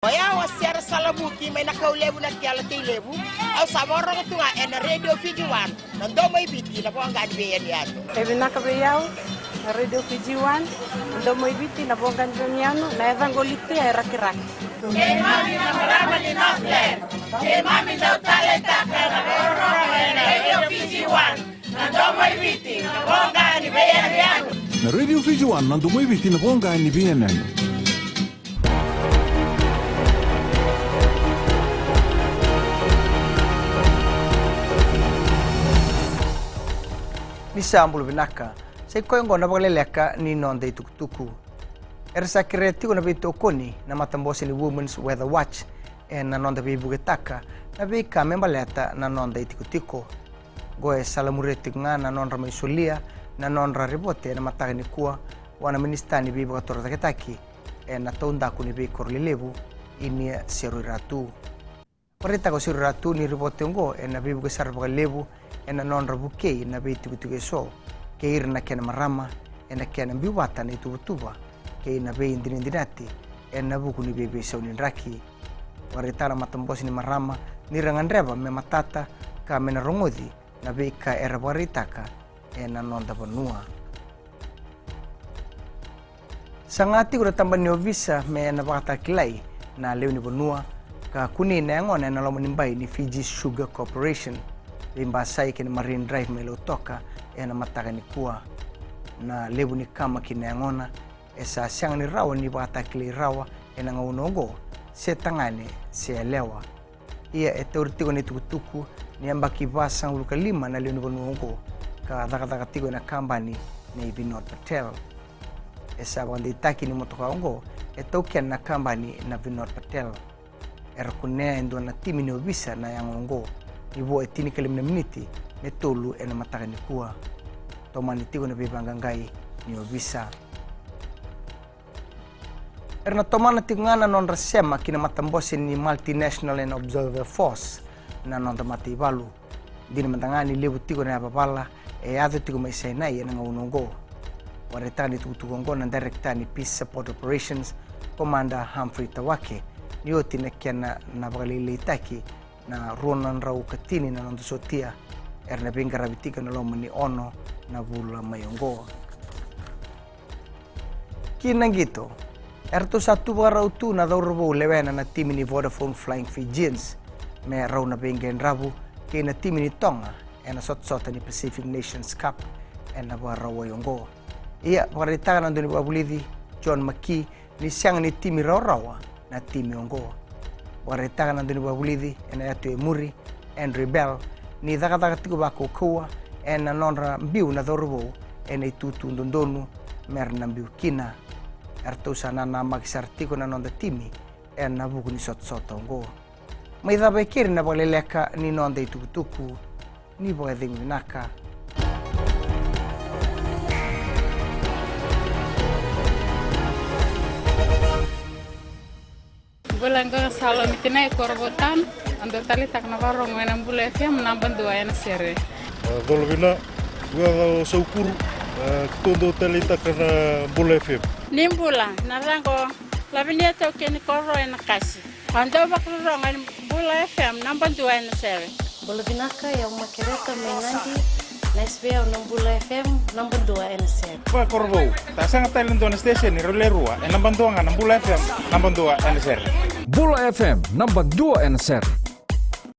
Oya wasiara salabuki may nakaulebu na tiala tilebu au samoro ko tunga en radio Fiji 1 ndo may biti na po ang ganbiyan yan. Ebi nakabeyaw na radio Fiji 1 ndo may biti na po ang ganbiyan na evangolite ay rakiraki. Kay mami na marama ni Northland. Kay mami daw talenta ka na radio Fiji 1 ndo may biti na po ang ganbiyan yan. Na radio Fiji 1 ndo may biti na po ang ganbiyan yan. Misambulu binaka sai koingo na bagleleka ni nonde tukutuku ersa kreativo na bito koni na matambosi ni Women's Weather Watch na nonde bibugetaka na bika membaleta na nonde tikutiko goe salamureti nga na nonra maisulia na nonra ribote na matagni kuwa wana ministani bibugatora taketaki na tonda kuni bikor lilebu ini seruratu parita ko seruratu ni ribote ngo na bibugesar bagalebu ena nonra bukei na beitukutuke so keir na kena marama ena kena biwata na itubutuba kei na be indinindinati ena buku ni bebe saunin raki waritana matambosi ni marama ni rangandreba me matata ka mena rongodi na be ka era waritaka ena nonda bonua sangati kura tambani ovisa me na bakata kilai na leo ni bonua ka kuni na ngone na lomo nimbai ni Fiji Sugar Corporation limbasai kini Marine Drive melo toka ena mataka ni kuwa na lebu ni kama kini ngona esa siang ni rawa ni bata kili rawa ena ngaunongo se tangane se lewa ia eteuritigo ni tukutuku ni ambaki basa uluka lima na leo ni bonongo ka daka tigo na kambani ni Vinod Patel esa bandi taki ni motoka ongo etoken na kambani na Vinod Patel erkune ndo na timi ni obisa na yang ongo ibo etini kalimna miniti ne tolu ena mataka ni kuwa tomani tigo na bebangangai ni obisa erna tomana tingana non rasema kina matambosi ni multinational and observer force na non tamati balu dini matangani lebu tigo na babala ado tigo mai sai ena ngaunongo waretani tukutukongo na director ni peace support operations commander Humphrey Tawake ni otina kiana na bagalile itaki na ronan rau katini na nondo sotia erna bengara bitika na lomo ni ono na bula mayongo kinangito erto satu barau tu na dorbo levena na timi ni Vodafone Flying Fijians me rau na bengen rabu ke na timi ni Tonga ena sot ni Pacific Nations Cup ena barau yongo ia parita na ndoni babulidi John Maki ni siang ni timi rawa na timi yongo waretaka na ndoni babulidi ena yatu emuri Andrew Bell ni daga tigo bako kuwa ena nonra mbiu na dorbo ena itutu ndondonu merna mbiu kina erto sana na magisartiko na nonda timi ena buku ni sot ongo mai dabe kiri na baleleka ni nonda itutuku ni boeding naka Bulan ko salo mitinay korbotan ando tali tak na barong wenang bula FM namban dua ena sere. Dolvina gua saukuru todo tali tak na bula FM. Nimbula narango labinia to ken korro ena kasi. Ando bakro ngan bula FM namban dua ena sere. Bolo binaka ya makereta menandi na SBA nambula FM namban dua ena sere. Ba korbo ta sanga talent on station ni rolerua namban dua ngan bula FM namban dua ena sere. Bula FM namban 2 NSR